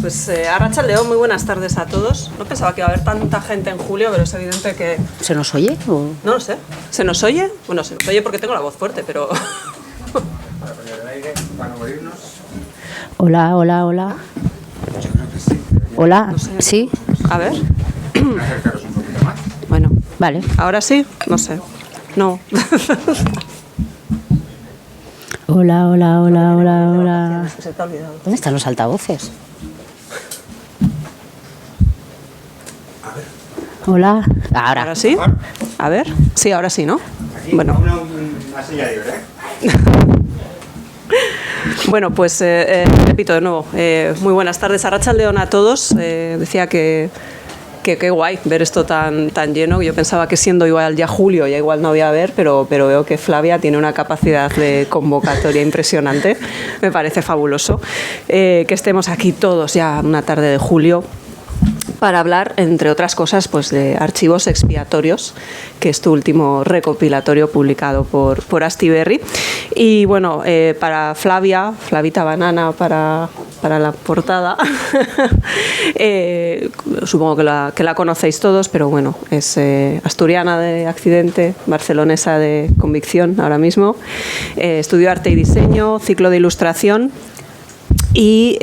Pues Arratsaldeon, muy buenas tardes a todos. No pensaba que iba a haber tanta gente en julio, pero es evidente que... ¿Se nos oye? O... No lo sé. ¿Se nos oye? Bueno, se nos oye porque tengo la voz fuerte, pero... Para poner el aire, para no morirnos. Hola, hola, hola. Yo creo que sí. Hola, No sé. ¿sí? A ver. Acercaros un poquito más. Bueno, Vale. ¿ahora sí? No sé. No. Hola, hola, hola, hola, hola. Se te ha olvidado. ¿Dónde están los altavoces? Hola. Ahora. ¿Ahora sí? A ver. Sí, ahora sí, ¿no? Aquí, Bueno. una señal libre, ¿eh? Bueno, pues repito de nuevo, muy buenas tardes, Arratsaldeon a todos. Decía que qué guay ver esto tan lleno. Yo pensaba que siendo igual ya julio, ya igual no había a ver, pero veo que Flavia tiene una capacidad de convocatoria impresionante. Me parece fabuloso que estemos aquí todos ya una tarde de julio para hablar, entre otras cosas, pues de Archivos expiatorios, que es tu último recopilatorio publicado por Astiberri. Y bueno, para Flavita Banana, para la portada, supongo que la conocéis todos, pero bueno, es asturiana de accidente, barcelonesa de convicción ahora mismo, estudió arte y diseño, ciclo de ilustración. Y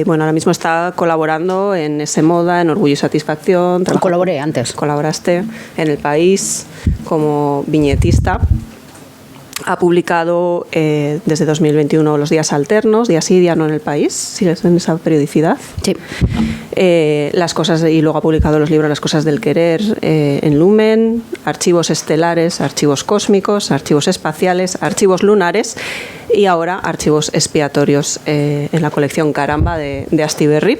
bueno, ahora mismo está colaborando en Ese Moda, en Orgullo y Satisfacción. Colaboré antes. Colaboraste en El País como viñetista. Ha publicado desde 2021 Los Días Alternos, día sí, día no en El País. ¿Sigues en esa periodicidad? Sí. Las cosas, y luego ha publicado los libros Las Cosas del Querer en Lumen, Archivos Estelares, Archivos Cósmicos, Archivos Espaciales, Archivos Lunares y ahora Archivos Expiatorios en la colección Caramba de Astiberri.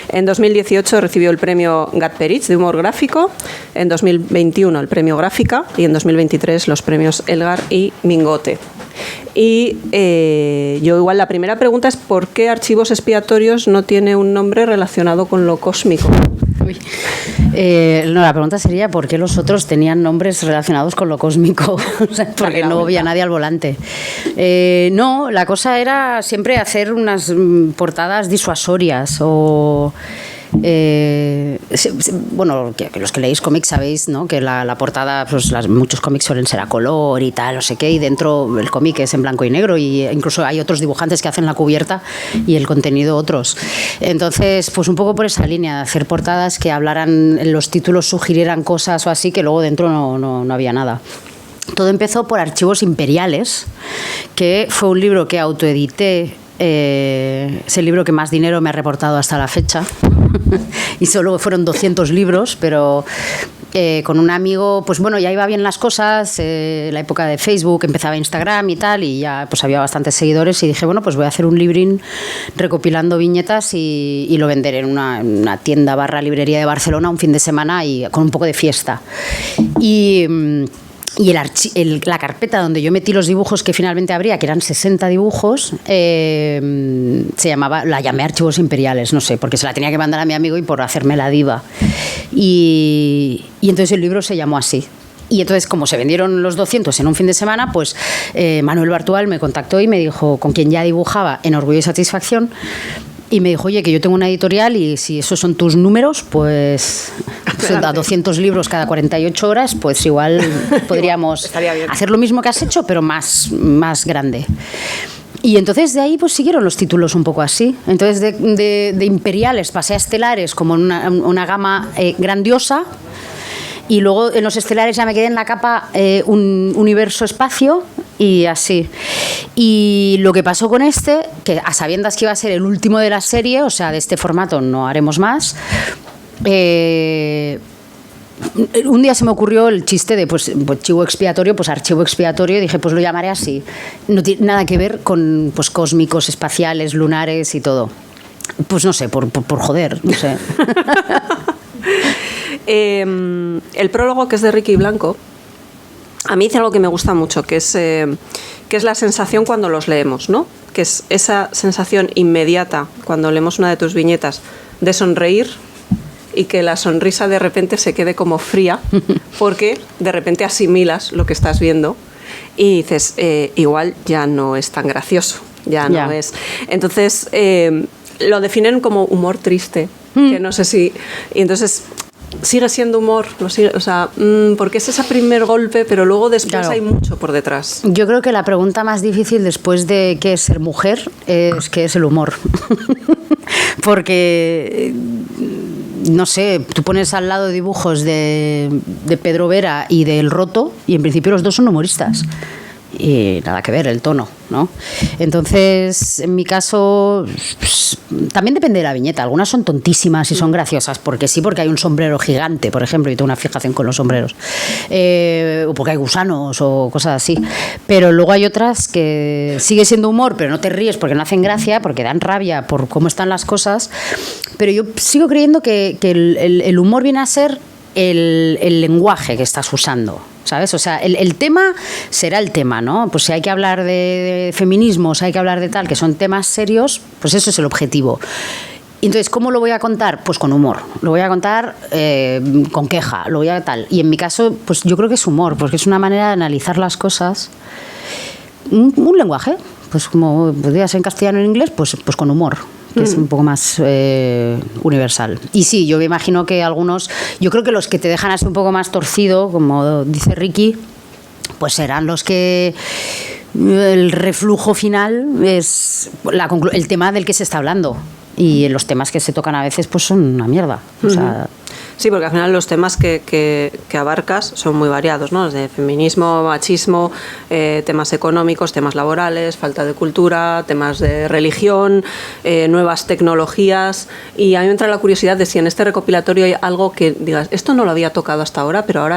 En 2018 recibió el premio Gat-Peritz de humor gráfico, en 2021 el premio Gráfica y en 2023 los premios Elgar y Mingote. Y yo igual la primera pregunta es ¿por qué Archivos Expiatorios no tiene un nombre relacionado con lo cósmico? Uy. No, la pregunta sería ¿por qué los otros tenían nombres relacionados con lo cósmico? O sea, porque no había nadie al volante. No, la cosa era siempre hacer unas portadas disuasorias o... bueno, que los que leéis cómics sabéis, ¿no? Que la portada, pues muchos cómics suelen ser a color y tal, no sé qué, y dentro el cómic es en blanco y negro y incluso hay otros dibujantes que hacen la cubierta y el contenido otros. Entonces, pues un poco por esa línea de hacer portadas que hablaran, los títulos sugirieran cosas o así que luego dentro no había nada. Todo empezó por Archivos Imperiales, que fue un libro que autoedité. Es el libro que más dinero me ha reportado hasta la fecha y solo fueron 200 libros, pero con un amigo, pues bueno, ya iba bien las cosas, la época de Facebook, empezaba Instagram y tal, y ya pues había bastantes seguidores y dije, bueno, pues voy a hacer un librín recopilando viñetas y lo venderé en una tienda / librería de Barcelona un fin de semana y con un poco de fiesta. Y la carpeta donde yo metí los dibujos que finalmente habría, que eran 60 dibujos, la llamé Archivos Imperiales, no sé, porque se la tenía que mandar a mi amigo y por hacerme la diva. Y entonces el libro se llamó así. Y entonces, como se vendieron los 200 en un fin de semana, pues Manuel Bartual me contactó y me dijo, con quien ya dibujaba en Orgullo y Satisfacción, y me dijo, oye, que yo tengo una editorial y si esos son tus números, pues a 200 libros cada 48 horas, pues igual podríamos hacer lo mismo que has hecho, pero más grande. Y entonces de ahí pues siguieron los títulos un poco así. Entonces de imperiales pasé a estelares como una gama grandiosa. Y luego en los estelares ya me quedé en la capa un universo-espacio y así. Y lo que pasó con este, que a sabiendas que iba a ser el último de la serie, o sea, de este formato no haremos más, un día se me ocurrió el chiste de pues chivo expiatorio, pues archivo expiatorio, y dije, pues lo llamaré así. No tiene nada que ver con pues cósmicos, espaciales, lunares y todo. Pues no sé, por joder, no sé. El prólogo, que es de Ricky Blanco, a mí dice algo que me gusta mucho, que es la sensación cuando los leemos, ¿no? Que es esa sensación inmediata cuando leemos una de tus viñetas de sonreír y que la sonrisa de repente se quede como fría porque de repente asimilas lo que estás viendo y dices, igual ya no es tan gracioso, ya no es. Entonces, lo definen como humor triste, que no sé si... Y entonces... ¿Sigue siendo humor? ¿No sigue? O sea, porque es ese primer golpe, pero luego después Claro. hay mucho por detrás. Yo creo que la pregunta más difícil después de qué es ser mujer es qué es el humor. Porque, no sé, tú pones al lado dibujos de Pedro Vera y del Roto y en principio los dos son humoristas. Y nada que ver el tono, ¿no? Entonces, en mi caso, pues, también depende de la viñeta. Algunas son tontísimas y son graciosas, porque sí, porque hay un sombrero gigante, por ejemplo, y tengo una fijación con los sombreros. O porque hay gusanos o cosas así. Pero luego hay otras que sigue siendo humor, pero no te ríes porque no hacen gracia, porque dan rabia por cómo están las cosas. Pero yo sigo creyendo que el humor viene a ser el lenguaje que estás usando, ¿sabes? O sea, el tema será el tema, ¿no? Pues si hay que hablar de feminismo, si hay que hablar de tal, que son temas serios, pues eso es el objetivo. Entonces, ¿cómo lo voy a contar? Pues con humor. Lo voy a contar con queja, lo voy a tal. Y en mi caso, pues yo creo que es humor, porque es una manera de analizar las cosas. Un lenguaje, pues como podría ser en castellano o en inglés, pues con humor, que es un poco más universal. Y sí, yo me imagino que algunos, yo creo que los que te dejan así un poco más torcido, como dice Ricky, pues serán los que el reflujo final es el tema del que se está hablando. Y los temas que se tocan a veces pues son una mierda. O sea, sí, porque al final los temas que abarcas son muy variados, ¿no? Desde feminismo, machismo, temas económicos, temas laborales, falta de cultura, temas de religión, nuevas tecnologías. Y a mí me entra la curiosidad de si en este recopilatorio hay algo que digas, esto no lo había tocado hasta ahora, pero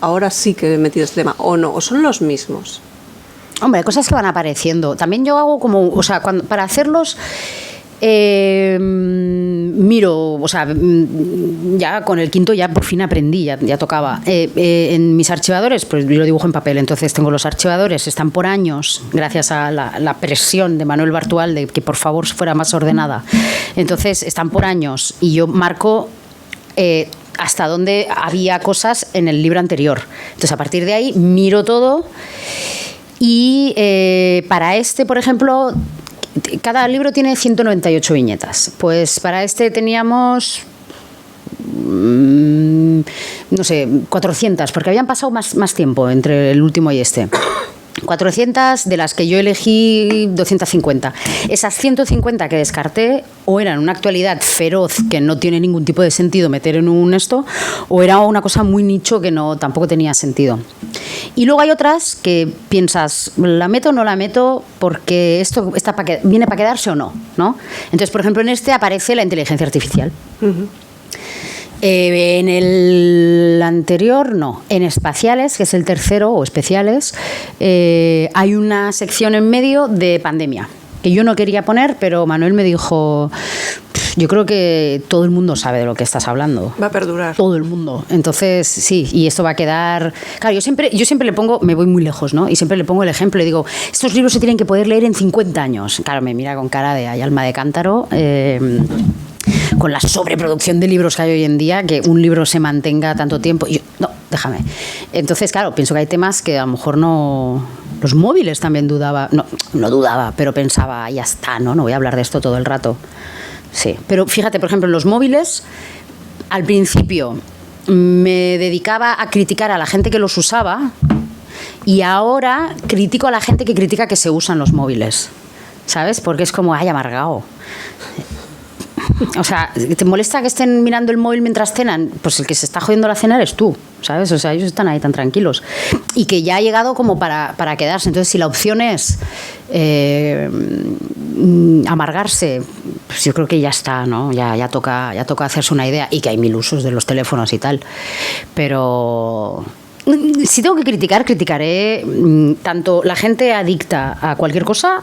ahora sí que he metido este tema, o no, o son los mismos. Hombre, hay cosas que van apareciendo. También yo hago como, o sea, para hacerlos... miro, o sea, ya con el quinto ya por fin aprendí, ya tocaba. En mis archivadores, pues yo lo dibujo en papel, entonces tengo los archivadores, están por años, gracias a la presión de Manuel Bartual de que por favor fuera más ordenada. Entonces están por años y yo marco hasta dónde había cosas en el libro anterior. Entonces a partir de ahí miro todo y para este, por ejemplo... Cada libro tiene 198 viñetas. Pues para este teníamos, no sé, 400, porque habían pasado más tiempo entre el último y este. 400, de las que yo elegí 250. Esas 150 que descarté o eran una actualidad feroz que no tiene ningún tipo de sentido meter en un esto, o era una cosa muy nicho que tampoco tenía sentido. Y luego hay otras que piensas, ¿la meto o no la meto? Porque esto viene para quedarse o no, ¿no? Entonces, por ejemplo, en este aparece la inteligencia artificial. En el anterior no, en espaciales, que es el tercero, o especiales, hay una sección en medio de pandemia que yo no quería poner, pero Manuel me dijo, yo creo que todo el mundo sabe de lo que estás hablando. Va a perdurar. Todo el mundo. Entonces, sí, y esto va a quedar... Claro, yo siempre le pongo, me voy muy lejos, ¿no? Y siempre le pongo el ejemplo y digo, estos libros se tienen que poder leer en 50 años. Claro, me mira con cara de hay alma de cántaro. Con la sobreproducción de libros que hay hoy en día, que un libro se mantenga tanto tiempo. Y yo, no, déjame. Entonces, claro, pienso que hay temas que a lo mejor no... Los móviles también dudaba, no dudaba, pero pensaba, ya está, ¿no? No voy a hablar de esto todo el rato. Sí, pero fíjate, por ejemplo, en los móviles, al principio me dedicaba a criticar a la gente que los usaba y ahora critico a la gente que critica que se usan los móviles, ¿sabes? Porque es como, ay, amargado. O sea, ¿te molesta que estén mirando el móvil mientras cenan? Pues el que se está jodiendo la cena eres tú, ¿sabes? O sea, ellos están ahí tan tranquilos. Y que ya ha llegado como para quedarse. Entonces, si la opción es amargarse, pues yo creo que ya está, ¿no? Ya toca hacerse una idea. Y que hay 1000 usos de los teléfonos y tal. Pero... si tengo que criticaré tanto la gente adicta a cualquier cosa,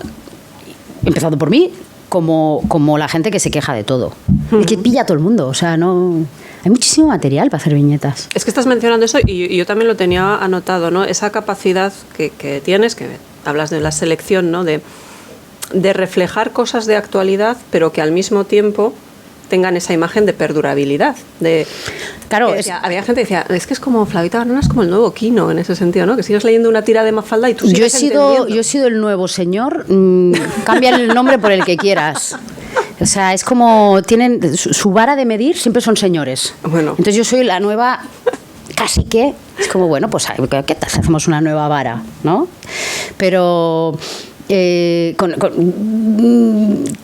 empezando por mí, como la gente que se queja de todo. Es que pilla a todo el mundo, o sea, no... Hay muchísimo material para hacer viñetas. Es que estás mencionando eso y yo también lo tenía anotado, ¿no? Esa capacidad que tienes, que hablas de la selección, ¿no? De reflejar cosas de actualidad, pero que al mismo tiempo tengan esa imagen de perdurabilidad. Claro, había gente que decía, es que es como Flavita Banana, es como el nuevo Quino en ese sentido, ¿no? Que sigues leyendo una tira de Mafalda y tú sigues entendiendo. Yo he sido el nuevo señor, cambia el nombre por el que quieras. O sea, es como tienen su vara de medir, siempre son señores. Bueno. Entonces yo soy la nueva casi que, es como, bueno, pues ¿qué tal si hacemos una nueva vara, ¿no? Pero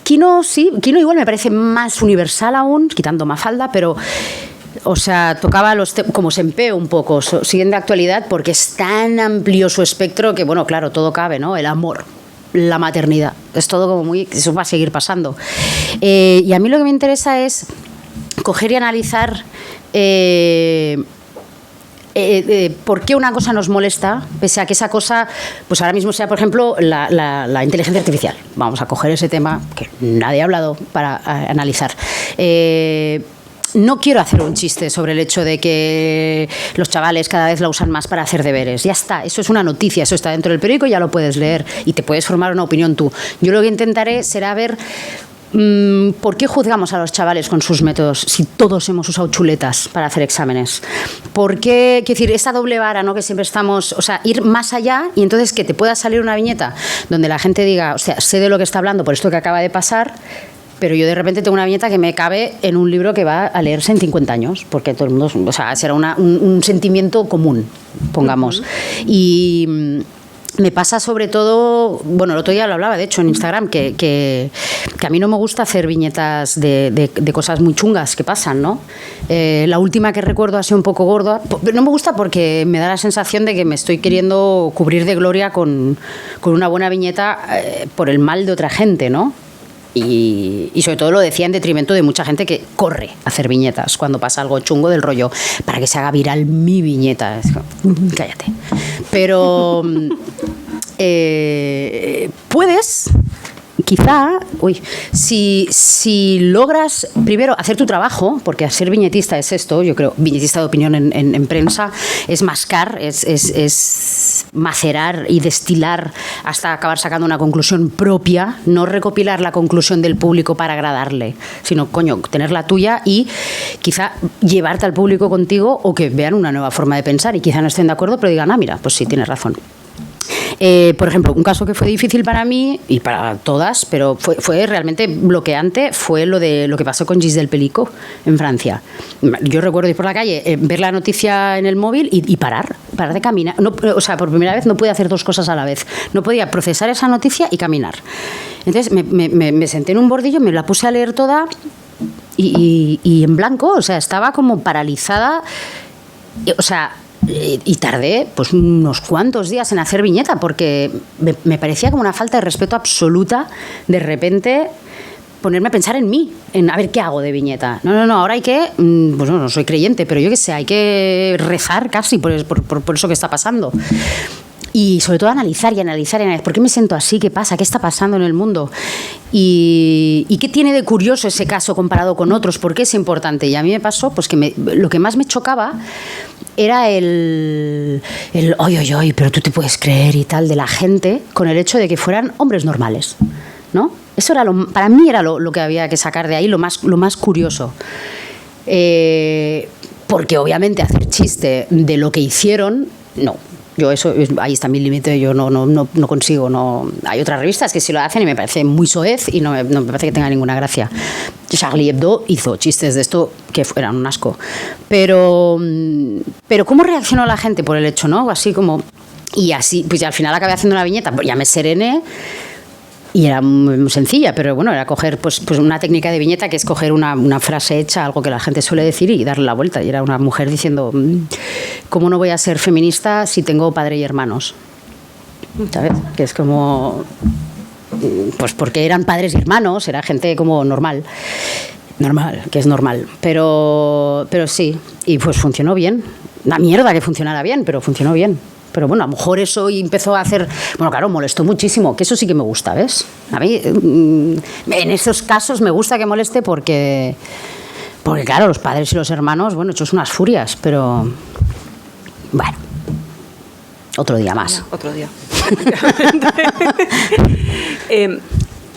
Quino sí, Quino igual me parece más universal aún, quitando Mafalda, pero o sea, tocaba como Sempeo un poco, siguen de actualidad porque es tan amplio su espectro que, bueno, claro, todo cabe, ¿no? El amor, la maternidad, es todo como muy... Eso va a seguir pasando. Y a mí lo que me interesa es coger y analizar por qué una cosa nos molesta, pese a que esa cosa, pues ahora mismo sea, por ejemplo, la inteligencia artificial. Vamos a coger ese tema que nadie ha hablado para analizar. No quiero hacer un chiste sobre el hecho de que los chavales cada vez la usan más para hacer deberes. Ya está, eso es una noticia, eso está dentro del periódico, ya lo puedes leer y te puedes formar una opinión tú. Yo lo que intentaré será ver ¿por qué juzgamos a los chavales con sus métodos si todos hemos usado chuletas para hacer exámenes? ¿Por qué? Quiero decir, esa doble vara, ¿no? Que siempre estamos, o sea, ir más allá y entonces que te pueda salir una viñeta donde la gente diga, o sea, sé de lo que está hablando por esto que acaba de pasar, pero yo de repente tengo una viñeta que me cabe en un libro que va a leerse en 50 años, porque todo el mundo, o sea, será un sentimiento común, pongamos. Y me pasa sobre todo, bueno, el otro día lo hablaba, de hecho, en Instagram, que a mí no me gusta hacer viñetas de cosas muy chungas que pasan, ¿no? La última que recuerdo ha sido un poco gorda. No me gusta porque me da la sensación de que me estoy queriendo cubrir de gloria con una buena viñeta por el mal de otra gente, ¿no? Y sobre todo lo decía en detrimento de mucha gente que corre a hacer viñetas cuando pasa algo chungo del rollo para que se haga viral mi viñeta. Cállate. Pero puedes, quizá, si logras primero hacer tu trabajo, porque ser viñetista es esto, yo creo, viñetista de opinión en prensa, es mascar, es macerar y destilar hasta acabar sacando una conclusión propia, no recopilar la conclusión del público para agradarle, sino, coño, tener la tuya y quizá llevarte al público contigo o que vean una nueva forma de pensar y quizá no estén de acuerdo, pero digan, mira, pues sí, tienes razón. Por ejemplo, un caso que fue difícil para mí y para todas, pero fue realmente bloqueante, fue lo que pasó con Gis del Pelico en Francia. Yo recuerdo ir por la calle, ver la noticia en el móvil y parar de caminar. No, o sea, por primera vez no pude hacer dos cosas a la vez. No podía procesar esa noticia y caminar. Entonces me senté en un bordillo, me la puse a leer toda y en blanco, o sea, estaba como paralizada. O sea, y tardé pues unos cuantos días en hacer viñeta porque me parecía como una falta de respeto absoluta de repente ponerme a pensar en mí, en a ver qué hago de viñeta. No, ahora hay que, pues no soy creyente, pero yo qué sé, hay que rezar casi por eso que está pasando. Y sobre todo analizar, ¿por qué me siento así? ¿Qué pasa? ¿Qué está pasando en el mundo? ¿Y qué tiene de curioso ese caso comparado con otros? ¿Por qué es importante? Y a mí me pasó pues que lo que más me chocaba era el oy, pero tú te puedes creer y tal de la gente con el hecho de que fueran hombres normales, ¿no? Eso era para mí era lo que había que sacar de ahí, lo más curioso. Porque obviamente hacer chiste de lo que hicieron, no. Yo ahí está mi límite, yo no consigo, no. Hay otras revistas que sí lo hacen y me parece muy soez y no me parece que tenga ninguna gracia. Charlie Hebdo hizo chistes de esto que eran un asco. Pero ¿cómo reaccionó la gente por el hecho, no? Así como... Y así, pues ya al final acabé haciendo una viñeta, pues ya me serené. Y era muy sencilla, pero bueno, era coger pues una técnica de viñeta que es coger una frase hecha, algo que la gente suele decir y darle la vuelta. Y era una mujer diciendo, ¿cómo no voy a ser feminista si tengo padre y hermanos? ¿Sabes? Que es como... Pues porque eran padres y hermanos, era gente como normal, que es normal. Pero sí, y pues funcionó bien. Una mierda que funcionara bien, pero funcionó bien. Pero bueno, a lo mejor eso empezó a hacer... Bueno, claro, molestó muchísimo, que eso sí que me gusta, ¿ves? A mí, en esos casos me gusta que moleste porque claro, los padres y los hermanos, bueno, hechos unas furias, pero... Bueno, otro día más. Otro día.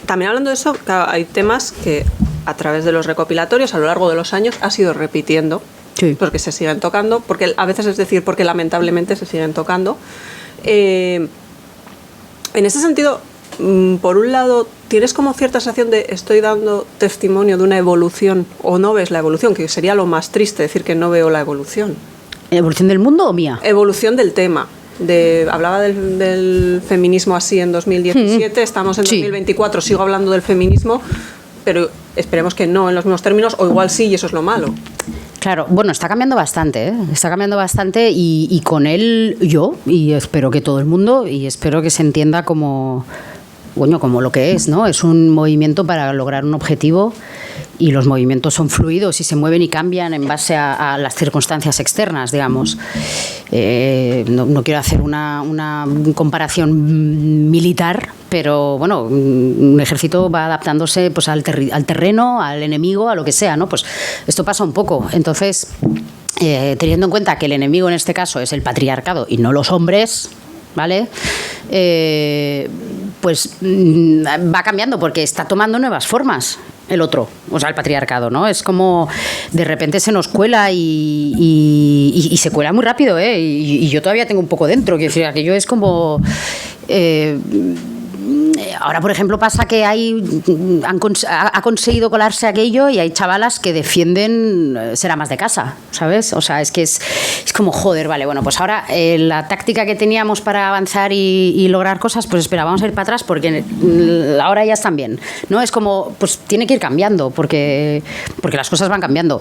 También hablando de eso, claro, hay temas que a través de los recopilatorios a lo largo de los años has ido repitiendo. Sí. Porque se siguen tocando, porque a veces es decir, porque lamentablemente se siguen tocando. En ese sentido, por un lado, tienes como cierta sensación de estoy dando testimonio de una evolución o no ves la evolución, que sería lo más triste decir que no veo la evolución. ¿Evolución del mundo o mía? Evolución del tema. Hablaba del feminismo así en 2017, estamos en 2024, sigo hablando del feminismo, pero esperemos que no en los mismos términos, o igual sí, y eso es lo malo. Claro, bueno, está cambiando bastante, ¿eh? Está cambiando bastante y con él yo, y espero que todo el mundo, y espero que se entienda como lo que es, ¿no? Es un movimiento para lograr un objetivo y los movimientos son fluidos y se mueven y cambian en base a las circunstancias externas, digamos. No quiero hacer una comparación militar, pero bueno, un ejército va adaptándose pues al terreno, al enemigo, a lo que sea, ¿no? Pues esto pasa un poco. Entonces, teniendo en cuenta que el enemigo en este caso es el patriarcado y no los hombres, ¿vale? Pues va cambiando porque está tomando nuevas formas el otro, o sea, el patriarcado, ¿no? Es como de repente se nos cuela y se cuela muy rápido, ¿eh? Y yo todavía tengo un poco dentro, quiero decir, aquello es como... ahora, por ejemplo, pasa que ha conseguido colarse aquello y hay chavalas que defienden ser amas de casa, ¿sabes? O sea, es que es como, joder, vale, bueno, pues ahora la táctica que teníamos para avanzar y lograr cosas, pues espera, vamos a ir para atrás porque ahora ya están bien, ¿no? Es como, pues tiene que ir cambiando porque las cosas van cambiando.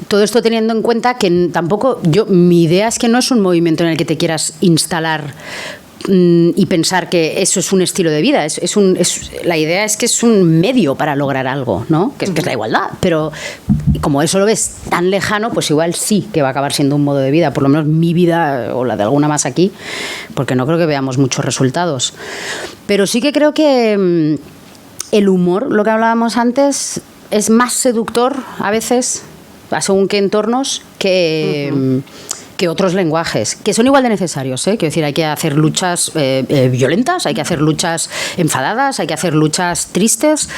Todo esto teniendo en cuenta que tampoco, mi idea es que no es un movimiento en el que te quieras instalar y pensar que eso es un estilo de vida. La idea es que es un medio para lograr algo, ¿no? Que es la igualdad, pero como eso lo ves tan lejano, pues igual sí que va a acabar siendo un modo de vida, por lo menos mi vida o la de alguna más aquí, porque no creo que veamos muchos resultados. Pero sí que creo que el humor, lo que hablábamos antes, es más seductor a veces, según qué entornos, que otros lenguajes, que son igual de necesarios, ¿eh? Quiero decir, hay que hacer luchas violentas, hay que hacer luchas enfadadas, hay que hacer luchas tristes,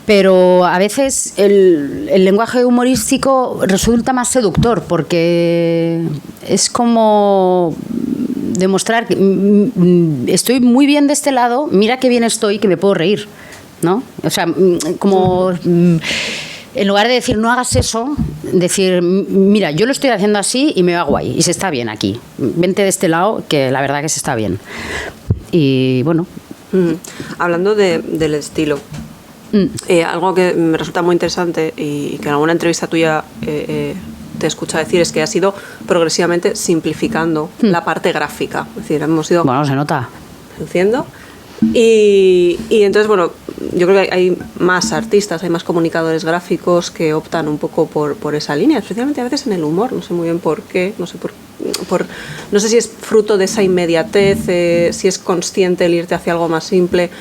pero a veces el lenguaje humorístico resulta más seductor porque es como demostrar que estoy muy bien de este lado, mira qué bien estoy, que me puedo reír, ¿no? O sea, como... En lugar de decir no hagas eso, decir mira, yo lo estoy haciendo así y me va guay y se está bien aquí. Vente de este lado que la verdad que se está bien. Y bueno. Hablando del estilo, algo que me resulta muy interesante y que en alguna entrevista tuya te he escuchado decir es que has ido progresivamente simplificando la parte gráfica. Es decir, hemos ido... Bueno, se nota. Entiendo. Y entonces, bueno, yo creo que hay más artistas, hay más comunicadores gráficos que optan un poco por esa línea, especialmente a veces en el humor, no sé muy bien por qué, no sé si es fruto de esa inmediatez, si es consciente el irte hacia algo más simple,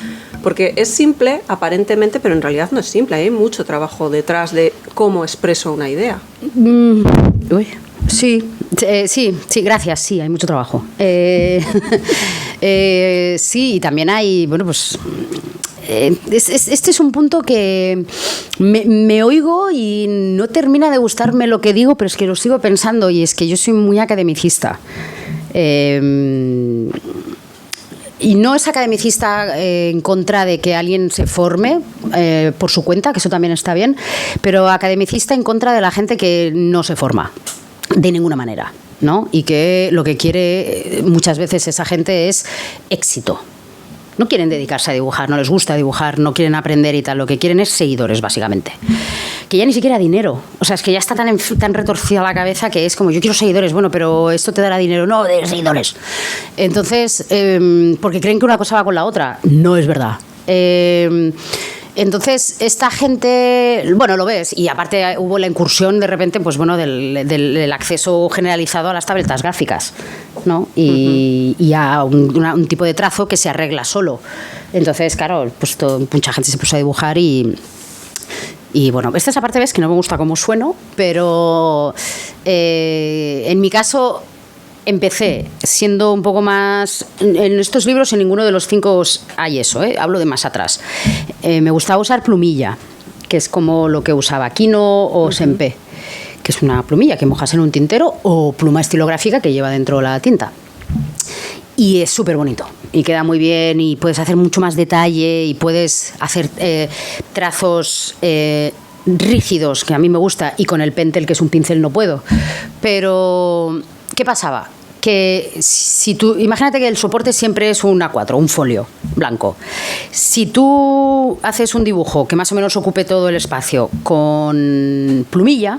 porque es simple aparentemente, pero en realidad no es simple, hay mucho trabajo detrás de cómo expreso una idea. Sí, gracias, sí, hay mucho trabajo. Sí, y también hay, bueno, pues... este es un punto que me oigo y no termina de gustarme lo que digo, pero es que lo sigo pensando y es que yo soy muy academicista. Y no es academicista en contra de que alguien se forme por su cuenta, que eso también está bien, pero academicista en contra de la gente que no se forma de ninguna manera, ¿no? Y que lo que quiere muchas veces esa gente es éxito. No quieren dedicarse a dibujar, no les gusta dibujar, no quieren aprender y tal, lo que quieren es seguidores, básicamente. Que ya ni siquiera dinero, o sea, es que ya está tan retorcida la cabeza que es como, yo quiero seguidores, bueno, pero esto te dará dinero, no, de seguidores. Entonces, porque creen que una cosa va con la otra, no es verdad. Entonces, esta gente, bueno, lo ves, y aparte hubo la incursión de repente, pues bueno, del acceso generalizado a las tabletas gráficas, ¿no? Y a un tipo de trazo que se arregla solo. Entonces, claro, pues mucha gente se puso a dibujar y bueno, esta es la parte, ves, que no me gusta cómo sueno, pero en mi caso... Empecé siendo un poco más... En estos libros, en ninguno de los 5 hay eso, hablo de más atrás. Me gustaba usar plumilla, que es como lo que usaba Kino o Senpé, que es una plumilla que mojas en un tintero, o pluma estilográfica que lleva dentro la tinta. Y es súper bonito y queda muy bien y puedes hacer mucho más detalle y puedes hacer trazos rígidos, que a mí me gusta, y con el Pentel, que es un pincel, no puedo. Pero, ¿qué pasaba? Que si tú, imagínate que el soporte siempre es un A4, un folio blanco. Si tú haces un dibujo que más o menos ocupe todo el espacio con plumilla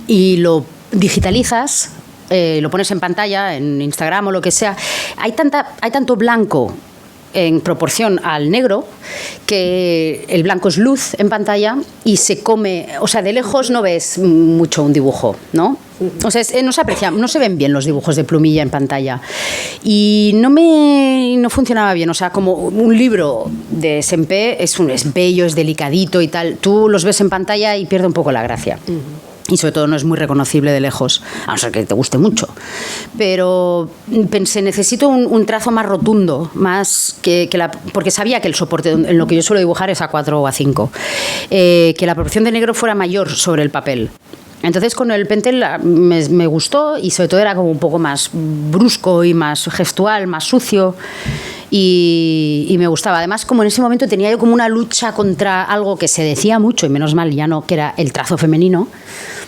y lo digitalizas, lo pones en pantalla, en Instagram o lo que sea, hay tanto blanco en proporción al negro, que el blanco es luz en pantalla y se come, o sea, de lejos no ves mucho un dibujo, ¿no? O sea, no se aprecia, no se ven bien los dibujos de plumilla en pantalla. Y no funcionaba bien, o sea, como un libro de Sempé es bello, es delicadito y tal, tú los ves en pantalla y pierde un poco la gracia. Y sobre todo no es muy reconocible de lejos, a no ser que te guste mucho. Pero pensé, necesito un trazo más rotundo, más porque sabía que el soporte en lo que yo suelo dibujar es A4 o A5, que la proporción de negro fuera mayor sobre el papel. Entonces con el Pentel me gustó, y sobre todo era como un poco más brusco y más gestual, más sucio. Y me gustaba. Además, como en ese momento tenía yo como una lucha contra algo que se decía mucho, y menos mal ya no, que era el trazo femenino.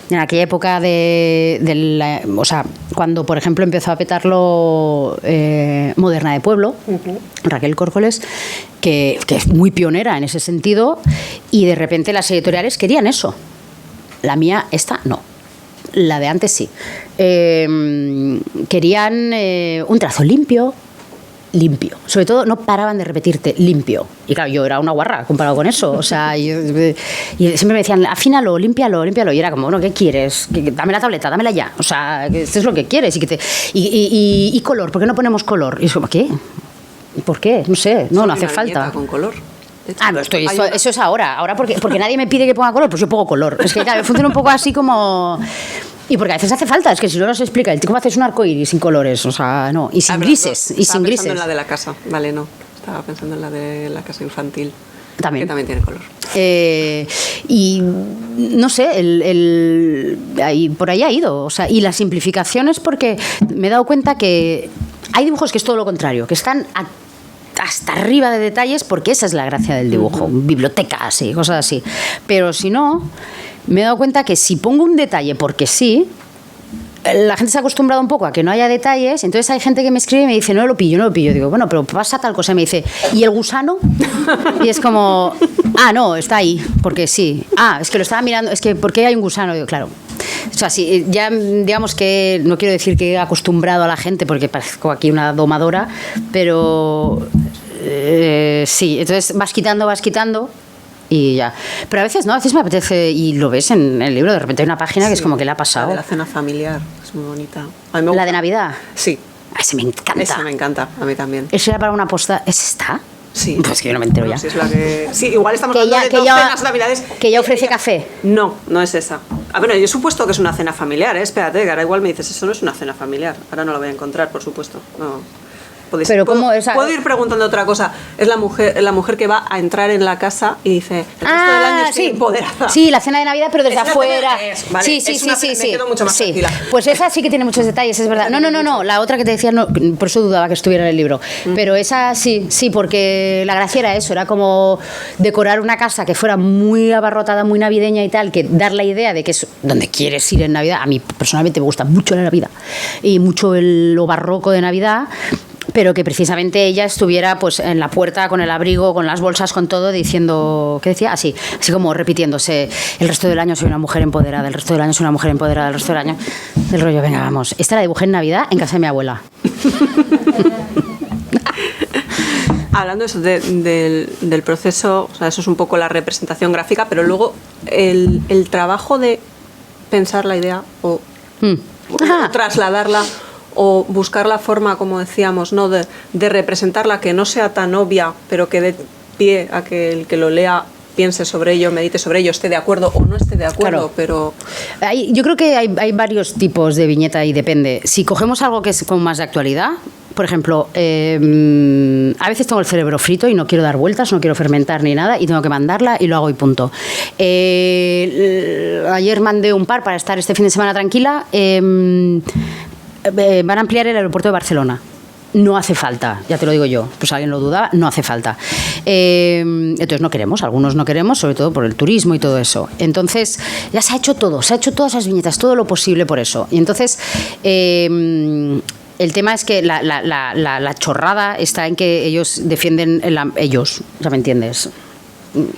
En aquella época o sea, cuando por ejemplo empezó a petarlo Moderna de Pueblo, Raquel Córcoles, que es muy pionera en ese sentido, y de repente las editoriales querían eso. La mía, esta, no. La de antes sí. Querían un trazo limpio. Sobre todo no paraban de repetirte limpio. Y claro, yo era una guarra comparado con eso. O sea, y siempre me decían, afínalo, límpialo. Y era como, bueno, ¿qué quieres? Dame la tableta, dámela ya. O sea, esto es lo que quieres. Y color, ¿por qué no ponemos color? Y es como, ¿qué? ¿Por qué? No sé, no hace falta. Con color. No, eso es ahora porque nadie me pide que ponga color, pues yo pongo color. Es que claro, funciona un poco así como... Y porque a veces hace falta, es que si no nos explica el cómo haces un arcoíris sin colores, o sea, no, y sin grises. Estaba pensando en la de la casa, vale, no. Estaba pensando en la de la casa infantil. También. Que también tiene color. Y no sé, por ahí ha ido. O sea, y las simplificaciones, porque me he dado cuenta que hay dibujos que es todo lo contrario, que están hasta arriba de detalles, porque esa es la gracia del dibujo, bibliotecas y cosas así. Pero si no, me he dado cuenta que si pongo un detalle porque sí, la gente se ha acostumbrado un poco a que no haya detalles, entonces hay gente que me escribe y me dice, no lo pillo. Digo, bueno, pero pasa tal cosa. Y me dice, ¿y el gusano? Y es como, no, está ahí, porque sí. Es que lo estaba mirando, es que ¿por qué hay un gusano? Digo, claro. O sea, sí, ya digamos que no quiero decir que he acostumbrado a la gente, porque parezco aquí una domadora, pero sí, entonces vas quitando y ya. Pero a veces no, a veces me apetece, y lo ves en el libro, de repente hay una página que es como que le ha pasado. La de la cena familiar, es muy bonita. ¿La de Navidad? Sí. Ese me encanta. Esa me encanta, a mí también. ¿Eso era para una posta? ¿Es esta? Sí. Pues que yo no me entero ya. Sí, es la que... sí, igual estamos hablando de dos cenas navidades. Que ya ofrece café. No es esa. Bueno, yo he supuesto que es una cena familiar, espérate, que ahora igual me dices, eso no es una cena familiar. Ahora no la voy a encontrar, por supuesto. No. Pero ¿cómo esa? Puedo ir preguntando otra cosa. Es la mujer que va a entrar en la casa y dice, el resto del año estoy empoderada. Sí, la cena de Navidad, pero desde afuera. Vale, sí. Me quedo mucho más tranquila. Pues esa sí que tiene muchos detalles, es verdad. No, la otra que te decía, no, por eso dudaba que estuviera en el libro. Pero esa sí, porque la gracia era eso, era como decorar una casa que fuera muy abarrotada, muy navideña y tal, que dar la idea de que es donde quieres ir en Navidad. A mí personalmente me gusta mucho la Navidad y mucho lo barroco de Navidad, pero que precisamente ella estuviera pues en la puerta con el abrigo, con las bolsas, con todo, diciendo, ¿qué decía? Así como repitiéndose, el resto del año soy una mujer empoderada, el resto del año soy una mujer empoderada, el resto del año, del rollo, venga, vamos. Esta la dibujé en Navidad en casa de mi abuela. Hablando eso del proceso, o sea, eso es un poco la representación gráfica, pero luego el trabajo de pensar la idea o trasladarla, o buscar la forma, como decíamos, ¿no? de representarla, que no sea tan obvia, pero que dé pie a que el que lo lea piense sobre ello, medite sobre ello, esté de acuerdo o no esté de acuerdo, claro. Pero... yo creo que hay varios tipos de viñeta y depende. Si cogemos algo que es como más de actualidad, por ejemplo, a veces tengo el cerebro frito y no quiero dar vueltas, no quiero fermentar ni nada y tengo que mandarla y lo hago y punto. Ayer mandé un par para estar este fin de semana tranquila. Van a ampliar el aeropuerto de Barcelona. no hace falta, ya te lo digo yo, pues alguien lo dudaba, no hace falta. Entonces no queremos, algunos no queremos, sobre todo por el turismo y todo eso. Entonces ya se ha hecho todo, se ha hecho todas esas viñetas, todo lo posible por eso. Y entonces el tema es que la chorrada está en que ellos defienden, ellos, ya me entiendes,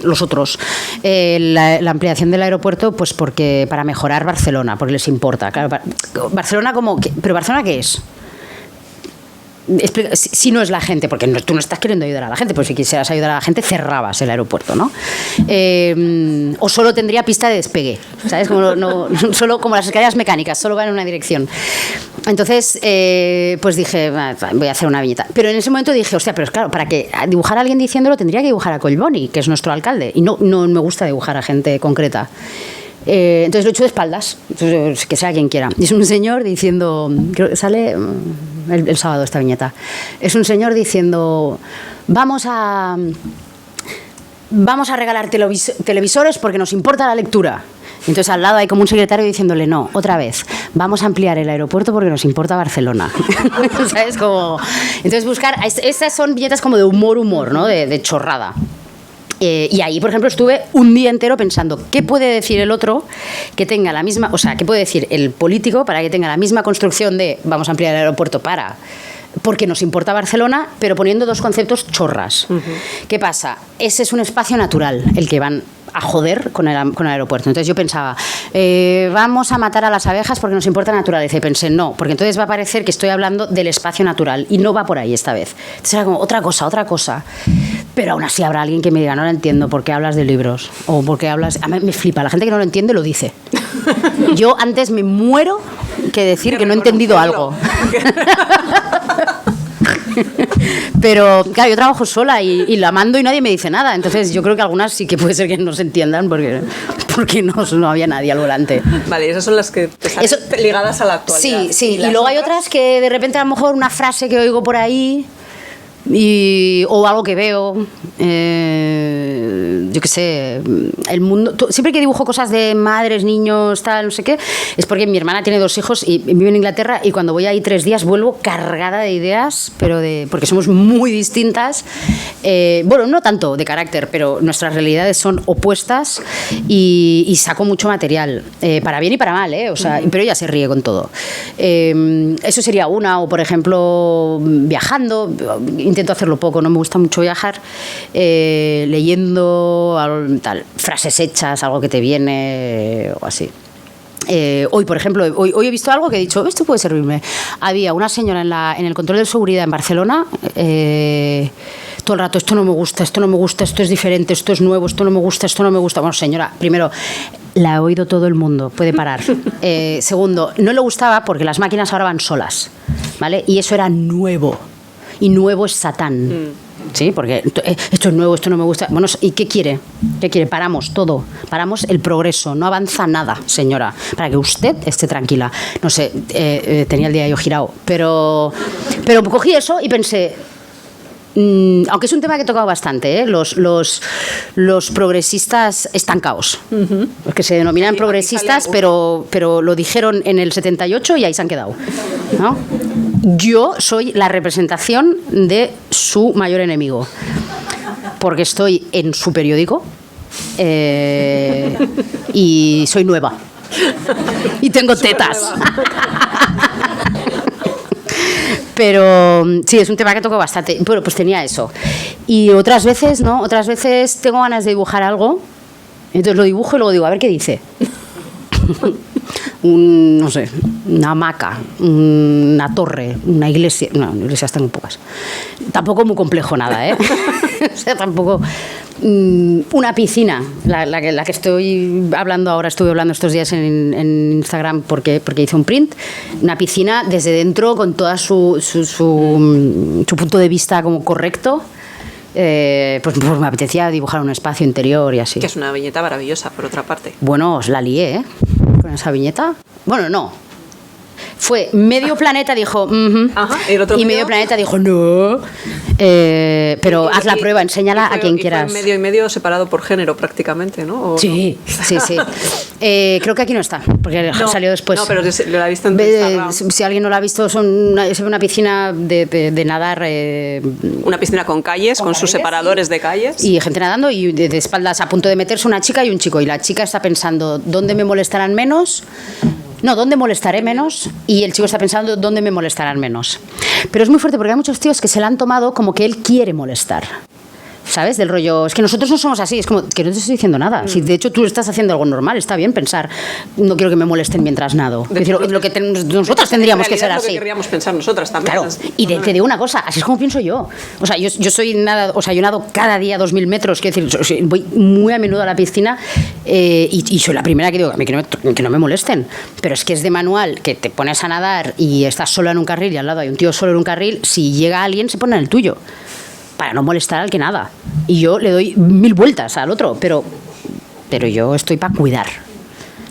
los otros, la ampliación del aeropuerto, pues porque para mejorar Barcelona, porque les importa. Claro, Barcelona ¿pero Barcelona qué es? Explica, si no es la gente, porque tú no estás queriendo ayudar a la gente, pues si quisieras ayudar a la gente cerrabas el aeropuerto, ¿no? O solo tendría pista de despegue, ¿sabes? Solo como las escaleras mecánicas, solo van en una dirección. Entonces, pues dije, voy a hacer una viñeta. Pero en ese momento dije, hostia, pero es claro, para que dibujar a alguien diciéndolo tendría que dibujar a Collboni, que es nuestro alcalde, y no me gusta dibujar a gente concreta. Entonces lo he hecho de espaldas, entonces, que sea quien quiera. Y es un señor diciendo, creo que sale el sábado esta viñeta, es un señor diciendo, vamos a regalar televisores porque nos importa la lectura. Entonces al lado hay como un secretario diciéndole, no, otra vez, vamos a ampliar el aeropuerto porque nos importa Barcelona. ¿Sabes? Como, entonces buscar, estas son viñetas como de humor, ¿no? De chorrada. Y ahí, por ejemplo, estuve un día entero pensando qué puede decir el otro que tenga la misma, o sea, qué puede decir el político para que tenga la misma construcción de vamos a ampliar el aeropuerto porque nos importa Barcelona, pero poniendo dos conceptos chorras. Uh-huh. ¿Qué pasa? Ese es un espacio natural, el que van a joder con el aeropuerto. Entonces yo pensaba, vamos a matar a las abejas porque nos importa la naturaleza. Y pensé, no, porque entonces va a parecer que estoy hablando del espacio natural y no va por ahí esta vez. Entonces era como otra cosa. Pero aún así habrá alguien que me diga, no lo entiendo, ¿por qué hablas de libros? O ¿por qué hablas...? A mí me flipa, la gente que no lo entiende lo dice. Yo antes me muero que decir que no he entendido algo. Pero claro, yo trabajo sola y la mando y nadie me dice nada. Entonces yo creo que algunas sí que puede ser que no se entiendan porque no había nadie al volante. Vale, esas son las que te salen ligadas a la actualidad. Sí. Y luego hay otras que de repente a lo mejor una frase que oigo por ahí o algo que veo, yo qué sé, el mundo. Siempre que dibujo cosas de madres, niños, tal, no sé qué, es porque mi hermana tiene 2 hijos y vive en Inglaterra, y cuando voy ahí 3 días vuelvo cargada de ideas, pero porque somos muy distintas, bueno, no tanto de carácter, pero nuestras realidades son opuestas, y saco mucho material, para bien y para mal, o sea, pero ella se ríe con todo. Eso sería una, o por ejemplo, viajando. Intento hacerlo poco, no me gusta mucho viajar, leyendo tal, frases hechas, algo que te viene o así. Hoy, por ejemplo, hoy he visto algo que he dicho, esto puede servirme. Había una señora en el control de seguridad en Barcelona, todo el rato, esto no me gusta, esto es diferente, esto es nuevo, esto no me gusta. Bueno, señora, primero, la ha oído todo el mundo, puede parar. Segundo, no le gustaba porque las máquinas ahora van solas, ¿vale? Y eso era nuevo. Y nuevo es Satán. Sí, porque esto es nuevo, esto no me gusta. Bueno, ¿y qué quiere? Paramos todo. Paramos el progreso. No avanza nada, señora. Para que usted esté tranquila. No sé, tenía el día yo girado. Pero cogí eso y pensé, aunque es un tema que he tocado bastante, los progresistas estancados. Uh-huh. Los que se denominan progresistas, pero lo dijeron en el 78 y ahí se han quedado, ¿no? Yo soy la representación de su mayor enemigo, porque estoy en su periódico y soy nueva y tengo tetas. Pero sí, es un tema que toco bastante. Bueno, pues tenía eso. Y otras veces, ¿no? Otras veces tengo ganas de dibujar algo, entonces lo dibujo y luego digo, a ver qué dice. No sé, una hamaca, una torre, una iglesia. No, iglesias tengo pocas. Tampoco muy complejo nada, O sea, tampoco. Una piscina, la que estoy hablando ahora, estuve hablando estos días en Instagram porque hice un print. Una piscina desde dentro con toda su punto de vista como correcto. Pues me apetecía dibujar un espacio interior y así. Que es una viñeta maravillosa, por otra parte. Bueno, os la lié, con esa viñeta. Bueno, no. fue medio planeta dijo, Ajá, ¿y el otro y medio medio? planeta dijo, no. Pero haz la prueba, enséñala a quien y quieras. Fue medio y medio separado por género prácticamente, ¿no? ¿O Sí, sí, sí. Creo que aquí no está, porque no? salió después. No, pero lo he visto en Instagram. Si alguien no lo ha visto, es una piscina de nadar. Una piscina con calles, con sus calles, separadores de calles. Y gente nadando y de espaldas a punto de meterse una chica y un chico. Y la chica está pensando, ¿dónde me molestarán menos? No, ¿dónde molestaré menos? Y el chico está pensando, ¿dónde me molestarán menos? Pero es muy fuerte porque hay muchos tíos que se la han tomado como que él quiere molestar. ¿Sabes? Del rollo, es que nosotros no somos así, es como que no te estoy diciendo nada. Si de hecho tú estás haciendo algo normal, está bien pensar, no quiero que me molesten mientras nado. Es decir, lo que nosotros tendríamos que ser Es lo así. que querríamos pensar nosotras también. Claro, y te digo una cosa, así es como pienso yo. O sea, yo soy nada, o sea, yo nado cada día 2000 metros, quiero decir, voy muy a menudo a la piscina y soy la primera que digo, a mí que no me molesten. Pero es que es de manual que te pones a nadar y estás solo en un carril y al lado hay un tío solo en un carril, si llega alguien se pone en el tuyo. Para no molestar al que nada. Y yo le doy 1000 vueltas al otro, pero yo estoy para cuidar.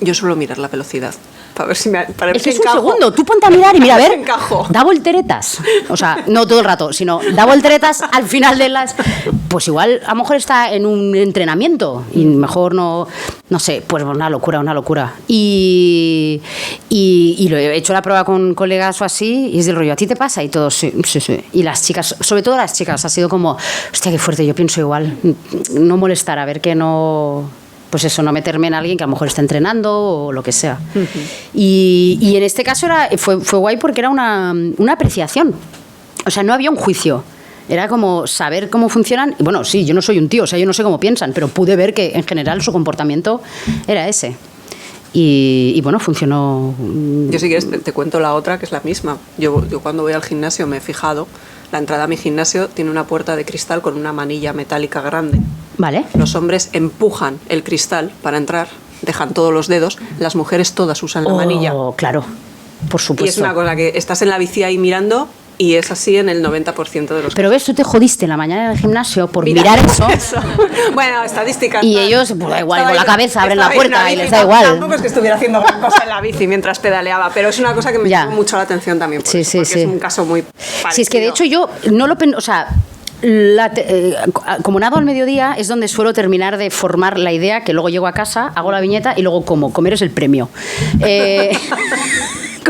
Yo suelo mirar la velocidad. Para ver si me para ver Es que si es un encajo. segundo, tú ponte a mirar y mira, a ver, Encajo. da volteretas. O sea, no todo el rato, sino da volteretas al final de las... Pues igual, a lo mejor está en un entrenamiento y mejor no sé, pues una locura, una locura. Y lo he hecho la prueba con colegas o así y es del rollo, ¿a ti te pasa? Y todos, sí, sí, sí. Y las chicas, sobre todo las chicas, ha sido como, hostia, qué fuerte, yo pienso igual, no molestar, a ver que no... Pues eso, no meterme en alguien que a lo mejor está entrenando o lo que sea. Uh-huh. Y en este caso fue guay porque era una apreciación. O sea, no había un juicio. Era como saber cómo funcionan. Y bueno, sí, yo no soy un tío, o sea, yo no sé cómo piensan, pero pude ver que en general su comportamiento era ese. Y bueno, funcionó. Yo si quieres te cuento la otra, que es la misma. Yo cuando voy al gimnasio me he fijado, la entrada a mi gimnasio tiene una puerta de cristal con una manilla metálica grande. Vale. Los hombres empujan el cristal para entrar, dejan todos los dedos, las mujeres todas usan la manilla. Claro, por supuesto. Y es una cosa que estás en la bici ahí mirando y es así en el 90% de los Pero ves, tú te jodiste en la mañana del gimnasio por mirar eso. Bueno, estadísticas. Y ellos, pues da igual, con la cabeza abren la puerta y les da igual. Tampoco es que estuviera haciendo gran cosa en la bici mientras pedaleaba, pero es una cosa que me llamó mucho la atención también. Sí, sí, porque sí. Es un caso muy parecido. Sí, es que de hecho yo no lo o sea, como nado al mediodía es donde suelo terminar de formar la idea, que luego llego a casa, hago la viñeta y luego como. Comer es el premio.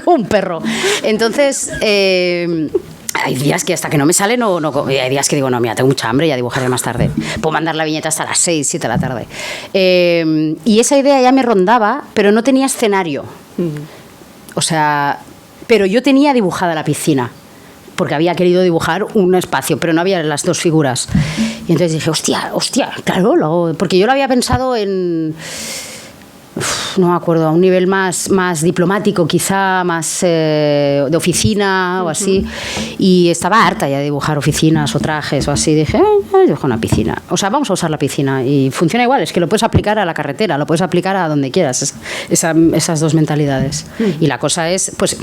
Como un perro. Entonces... hay días que hasta que no me sale hay días que digo, no, mira, tengo mucha hambre, ya dibujaré más tarde. Puedo mandar la viñeta hasta las 6, 7 de la tarde. Y esa idea ya me rondaba, pero no tenía escenario. O sea, pero yo tenía dibujada la piscina, porque había querido dibujar un espacio, pero no había las dos figuras. Y entonces dije, hostia, claro, porque yo lo había pensado en... no me acuerdo, a un nivel más diplomático, quizá más de oficina o así, y estaba harta ya de dibujar oficinas o trajes o así. Dije, dibujo una piscina, o sea, vamos a usar la piscina y funciona igual, es que lo puedes aplicar a la carretera, lo puedes aplicar a donde quieras, esas dos mentalidades. Y la cosa es, pues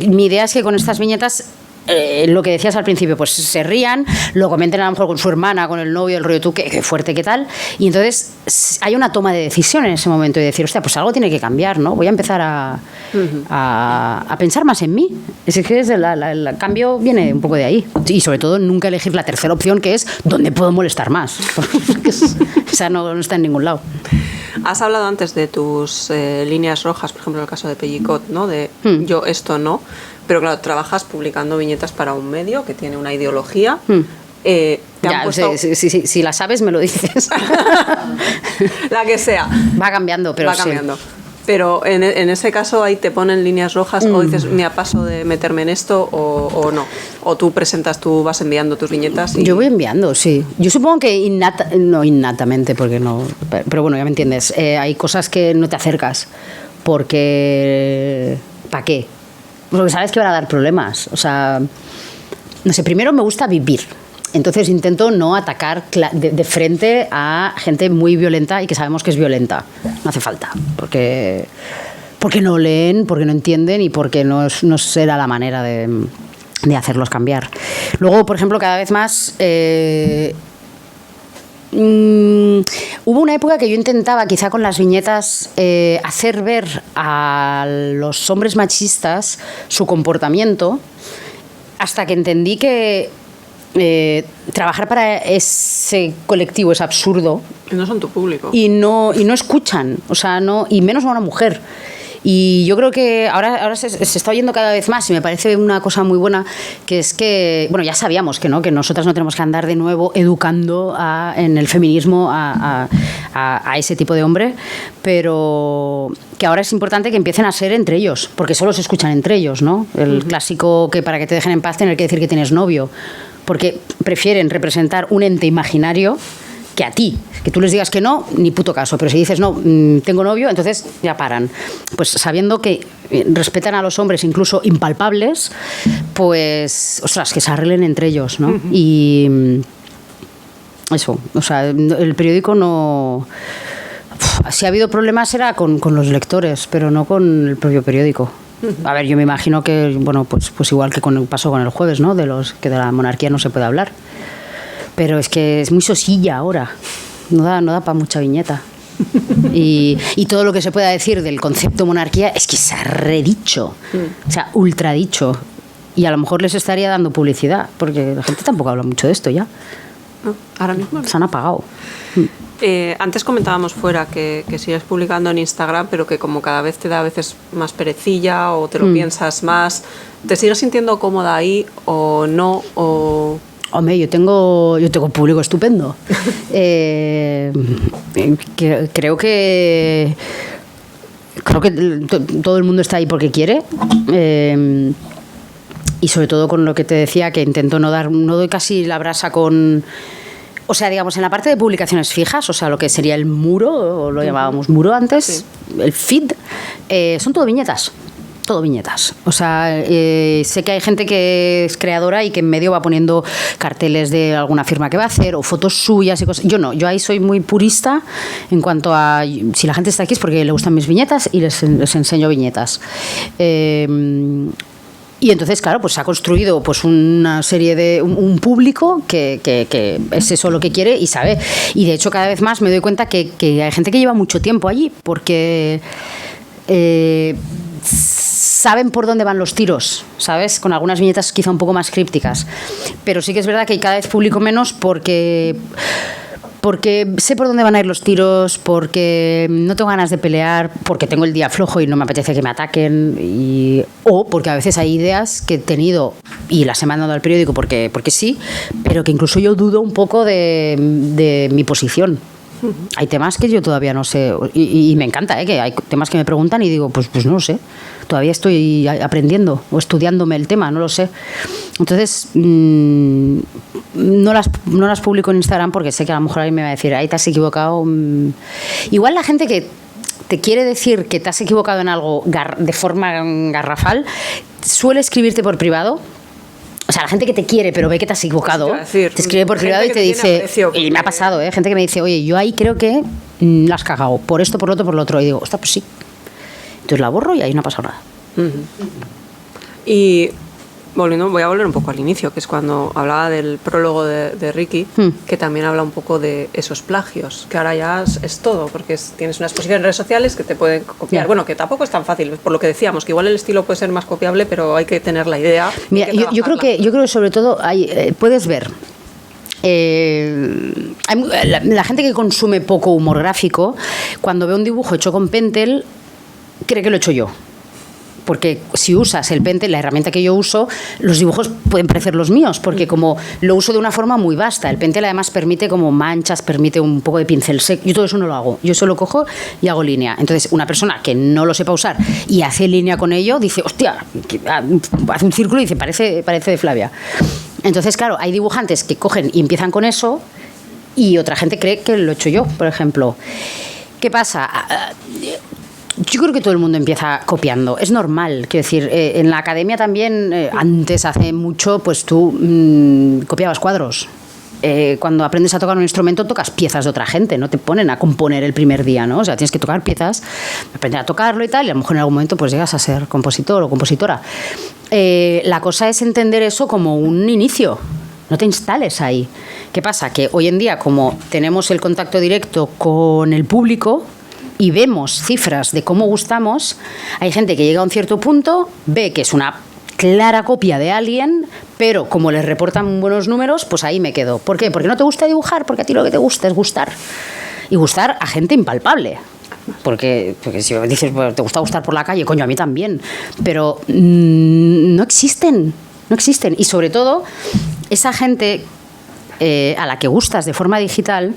mi idea es que con estas viñetas lo que decías al principio, pues se rían, lo comenten a lo mejor con su hermana, con el novio, el rollo tú, qué fuerte, qué tal, y entonces hay una toma de decisión en ese momento y decir, hostia, pues algo tiene que cambiar, ¿no? Voy a empezar a pensar más en mí. Es que el cambio viene un poco de ahí, y sobre todo nunca elegir la tercera opción, que es dónde puedo molestar más. Esa no está en ningún lado. Has hablado antes de tus líneas rojas, por ejemplo en el caso de Pellicot, ¿no? De yo esto no, pero claro, trabajas publicando viñetas para un medio que tiene una ideología. Ya, puesto... si la sabes me lo dices. La que sea. Va cambiando, pero va cambiando. Pero en ese caso ahí te ponen líneas rojas o dices, mira, paso de meterme en esto o no. O tú vas enviando tus viñetas. Yo voy enviando, sí. Yo supongo que no innatamente, porque no. Pero bueno, ya me entiendes. Hay cosas que no te acercas. Porque. ¿Para qué? Porque sabes que van a dar problemas. O sea. No sé, primero me gusta vivir. Entonces intento no atacar de frente a gente muy violenta y que sabemos que es violenta. No hace falta, porque no leen, porque no entienden y porque no será la manera de hacerlos cambiar. Luego, por ejemplo, cada vez más... Hubo una época que yo intentaba, quizá con las viñetas, hacer ver a los hombres machistas su comportamiento, hasta que entendí que trabajar para ese colectivo es absurdo. Y no son tu público. Y no escuchan, o sea, no, y menos a una mujer. Y yo creo que ahora se está oyendo cada vez más y me parece una cosa muy buena, que es que, bueno, ya sabíamos que nosotras no tenemos que andar de nuevo educando en el feminismo a ese tipo de hombre, pero que ahora es importante que empiecen a ser entre ellos, porque solo se escuchan entre ellos, ¿no? El clásico que para que te dejen en paz tener que decir que tienes novio, porque prefieren representar un ente imaginario que a ti, que tú les digas que no, ni puto caso, pero si dices no, tengo novio, entonces ya paran. Pues sabiendo que respetan a los hombres incluso impalpables, pues, ostras, que se arreglen entre ellos, ¿no? Y eso, o sea, el periódico no... Si ha habido problemas era con los lectores, pero no con el propio periódico. A ver, yo me imagino que, bueno, pues igual que pasó con el Jueves, ¿no? De los que de la monarquía no se puede hablar. Pero es que es muy sosilla ahora, no da para mucha viñeta. Y todo lo que se pueda decir del concepto monarquía es que se ha redicho, o sea, ultradicho. Y a lo mejor les estaría dando publicidad, porque la gente tampoco habla mucho de esto ya. No, ahora mismo no. Se han apagado. Antes comentábamos fuera que sigues publicando en Instagram, pero que como cada vez te da a veces más perecilla o te lo piensas más, ¿te sigues sintiendo cómoda ahí o no? O... Hombre, yo tengo un público estupendo. Creo que todo el mundo está ahí porque quiere. Y sobre todo con lo que te decía, que intento no doy casi la brasa con... O sea, digamos, en la parte de publicaciones fijas, o sea, lo que sería el muro, o lo llamábamos muro antes, sí. El feed, son todo viñetas. Todo viñetas. O sea, sé que hay gente que es creadora y que en medio va poniendo carteles de alguna firma que va a hacer o fotos suyas y cosas. Yo no, yo ahí soy muy purista en cuanto a... Si la gente está aquí es porque le gustan mis viñetas y les enseño viñetas. Y entonces, claro, pues se ha construido pues una serie de... un público que es eso lo que quiere y sabe. Y de hecho cada vez más me doy cuenta que hay gente que lleva mucho tiempo allí porque... saben por dónde van los tiros, ¿sabes? Con algunas viñetas quizá un poco más crípticas. Pero sí que es verdad que cada vez publico menos porque sé por dónde van a ir los tiros, porque no tengo ganas de pelear, porque tengo el día flojo y no me apetece que me ataquen, o porque a veces hay ideas que he tenido y las he mandado al periódico porque sí, pero que incluso yo dudo un poco de mi posición. Hay temas que yo todavía no sé y me encanta, que hay temas que me preguntan y digo, pues no lo sé, todavía estoy aprendiendo o estudiándome el tema, no lo sé. Entonces no las publico en Instagram porque sé que a lo mejor alguien me va a decir, ay, te has equivocado. Igual la gente que te quiere decir que te has equivocado en algo de forma garrafal suele escribirte por privado. O sea, la gente que te quiere pero ve que te has equivocado, te escribe por privado y te dice, y me ha pasado, gente que me dice, oye, yo ahí creo que la has cagado, por esto, por lo otro, por lo otro. Y digo, ostras, pues sí. Entonces la borro y ahí no ha pasado nada. Y voy a volver un poco al inicio, que es cuando hablaba del prólogo de Ricky, que también habla un poco de esos plagios, que ahora ya es todo, porque tienes una exposición en redes sociales que te pueden copiar. Yeah. Bueno, que tampoco es tan fácil, por lo que decíamos, que igual el estilo puede ser más copiable, pero hay que tener la idea. Mira, yo creo que sobre todo puedes ver. La gente que consume poco humor gráfico, cuando ve un dibujo hecho con Pentel, cree que lo he hecho yo. Porque si usas el Pentel, la herramienta que yo uso, los dibujos pueden parecer los míos, porque como lo uso de una forma muy vasta. El Pentel además permite como manchas, permite un poco de pincel seco. Yo todo eso no lo hago. Yo solo cojo y hago línea. Entonces, una persona que no lo sepa usar y hace línea con ello, dice, hostia, hace un círculo y dice, parece de Flavia. Entonces, claro, hay dibujantes que cogen y empiezan con eso y otra gente cree que lo he hecho yo, por ejemplo. ¿Qué pasa? Yo creo que todo el mundo empieza copiando, es normal, quiero decir, en la academia también, antes, hace mucho, pues tú copiabas cuadros. Cuando aprendes a tocar un instrumento tocas piezas de otra gente, no te ponen a componer el primer día, ¿no? O sea, tienes que tocar piezas, aprender a tocarlo y tal, y a lo mejor en algún momento pues llegas a ser compositor o compositora. La cosa es entender eso como un inicio. No te instales ahí. ¿Qué pasa? Que hoy en día, como tenemos el contacto directo con el público y vemos cifras de cómo gustamos, hay gente que llega a un cierto punto, ve que es una clara copia de alguien, pero como les reportan buenos números, pues ahí me quedo. ¿Por qué? Porque no te gusta dibujar, porque a ti lo que te gusta es gustar. Y gustar a gente impalpable. Porque si dices, bueno, te gusta gustar por la calle, coño, a mí también. Pero no existen. Y sobre todo, esa gente a la que gustas de forma digital,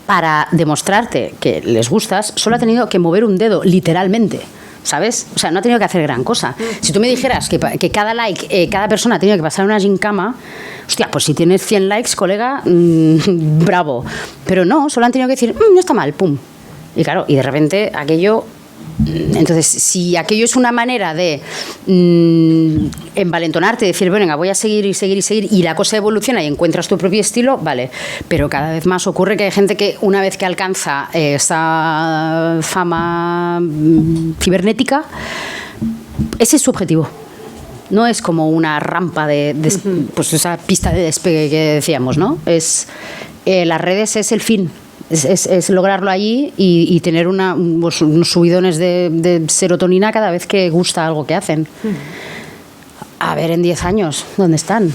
para demostrarte que les gustas, solo ha tenido que mover un dedo, literalmente. ¿Sabes? O sea, no ha tenido que hacer gran cosa. Si tú me dijeras que cada like, cada persona ha tenido que pasar una gincama, hostia, pues si tienes 100 likes, colega, bravo. Pero no, solo han tenido que decir, no está mal, pum. Y claro, y de repente aquello... Entonces, si aquello es una manera de envalentonarte, decir, venga, voy a seguir y la cosa evoluciona y encuentras tu propio estilo, vale. Pero cada vez más ocurre que hay gente que una vez que alcanza esa fama cibernética, ese es su objetivo. No es como una rampa pues esa pista de despegue que decíamos, ¿no? Las redes es el fin. Es lograrlo allí y tener unos subidones de serotonina cada vez que gusta algo que hacen. A ver, en 10 años, ¿dónde están?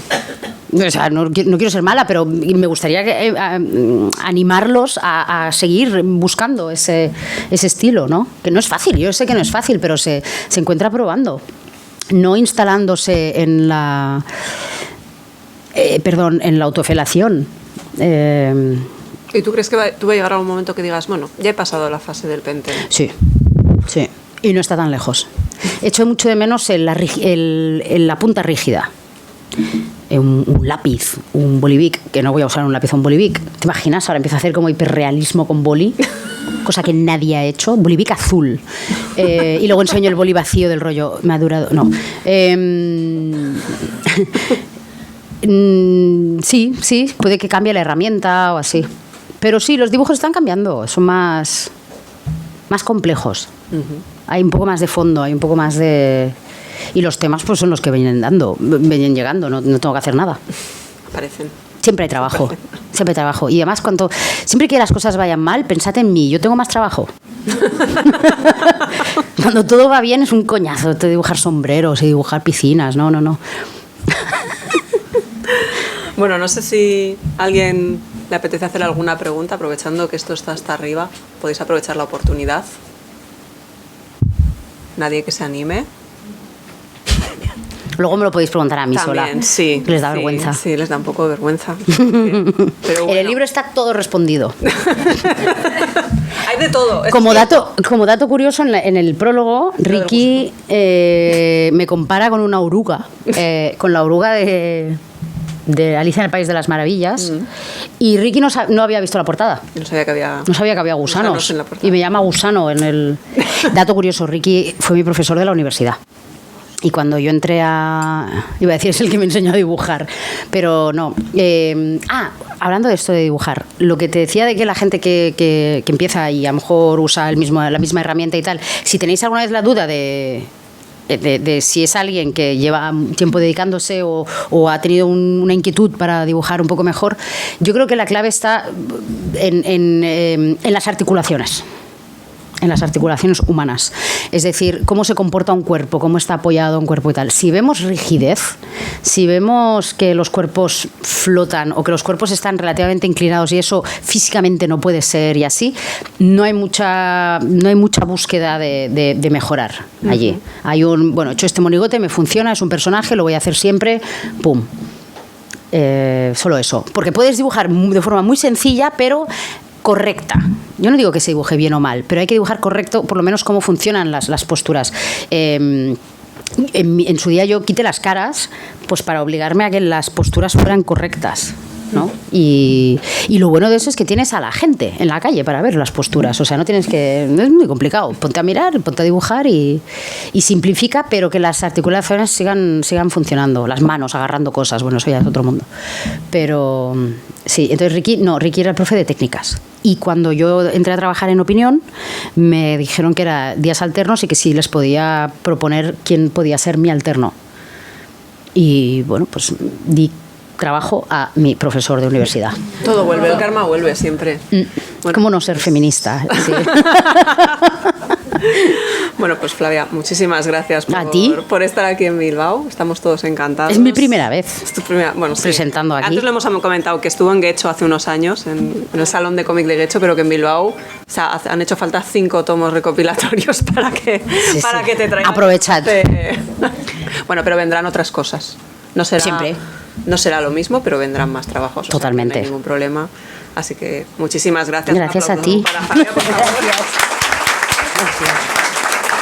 O sea, no quiero ser mala, pero me gustaría animarlos a seguir buscando ese estilo, ¿no? Que no es fácil, yo sé que no es fácil, pero se encuentra probando. No instalándose en la autofelación. ¿Y tú crees que tú va a llegar a un momento que digas, bueno, ya he pasado la fase del pente? Sí. Y no está tan lejos. Echo mucho de menos la punta rígida. Un lápiz, un bolivic, que no voy a usar un lápiz o un bolivic. ¿Te imaginas? Ahora empiezo a hacer como hiperrealismo con boli, cosa que nadie ha hecho. Bolivic azul. Y luego enseño el boli vacío del rollo. Me ha durado... No. Sí, puede que cambie la herramienta o así. Pero sí, los dibujos están cambiando, son más complejos. Uh-huh. Hay un poco más de fondo, hay un poco más de... Y los temas pues son los que vienen llegando, no tengo que hacer nada. Aparecen. Siempre hay trabajo. Y además, siempre que las cosas vayan mal, pensad en mí, yo tengo más trabajo. Cuando todo va bien es un coñazo, te dibujar sombreros y dibujar piscinas, no. Bueno, no sé si alguien le apetece hacer alguna pregunta, aprovechando que esto está hasta arriba. Podéis aprovechar la oportunidad. ¿Nadie que se anime? Luego me lo podéis preguntar a mí también, sola. Sí. Les da vergüenza. Sí, les da un poco de vergüenza. Pero bueno. En el libro está todo respondido. Hay de todo. Como dato curioso, en el prólogo, Ricky me compara con una oruga. Con la oruga de Alicia en el País de las Maravillas. Y Ricky no había visto la portada. No sabía que había gusanos en la portada. Y me llama Gusano en el... Dato curioso, Ricky fue mi profesor de la universidad. Y cuando yo entré iba a decir, es el que me enseñó a dibujar, pero no. Hablando de esto de dibujar, lo que te decía de que la gente que empieza y a lo mejor usa la misma herramienta y tal, si tenéis alguna vez la duda de si es alguien que lleva tiempo dedicándose o ha tenido una inquietud para dibujar un poco mejor, yo creo que la clave está en las articulaciones. En las articulaciones humanas. Es decir, cómo se comporta un cuerpo, cómo está apoyado un cuerpo y tal. Si vemos rigidez, si vemos que los cuerpos flotan o que los cuerpos están relativamente inclinados y eso físicamente no puede ser y así, no hay mucha búsqueda de mejorar allí. Hay he hecho este monigote, me funciona, es un personaje, lo voy a hacer siempre, pum. Solo eso. Porque puedes dibujar de forma muy sencilla, pero correcta. Yo no digo que se dibuje bien o mal, pero hay que dibujar correcto, por lo menos cómo funcionan las posturas. En su día yo quité las caras pues para obligarme a que las posturas fueran correctas, ¿no? Y lo bueno de eso es que tienes a la gente en la calle para ver las posturas, o sea, no es muy complicado, ponte a mirar, ponte a dibujar y simplifica, pero que las articulaciones sigan funcionando, las manos agarrando cosas, bueno, eso ya es otro mundo. Pero sí, entonces Ricky era el profe de técnicas. Y cuando yo entré a trabajar en Opinión, me dijeron que era días alternos y que sí les podía proponer quién podía ser mi alterno. Y bueno, pues di trabajo a mi profesor de universidad. Todo vuelve, el karma vuelve siempre. Bueno, ¿Cómo no ser feminista? Sí. Bueno, pues Flavia, muchísimas gracias ¿A ti? por estar aquí en Bilbao. Estamos todos encantados. Es mi primera vez Es tu primera, bueno, sí. presentando aquí. Antes lo hemos comentado que estuvo en Guecho hace unos años, en el Salón de Cómic de Guecho, pero que en Bilbao, o sea, han hecho falta 5 tomos recopilatorios para que te traigan. Aprovechad. Bueno, pero vendrán otras cosas. No será, Siempre. No será lo mismo, pero vendrán más trabajos. Totalmente. O sea, no hay ningún problema. Así que muchísimas gracias. Gracias Un a ti. aplauso para Flavia, por favor. Gracias.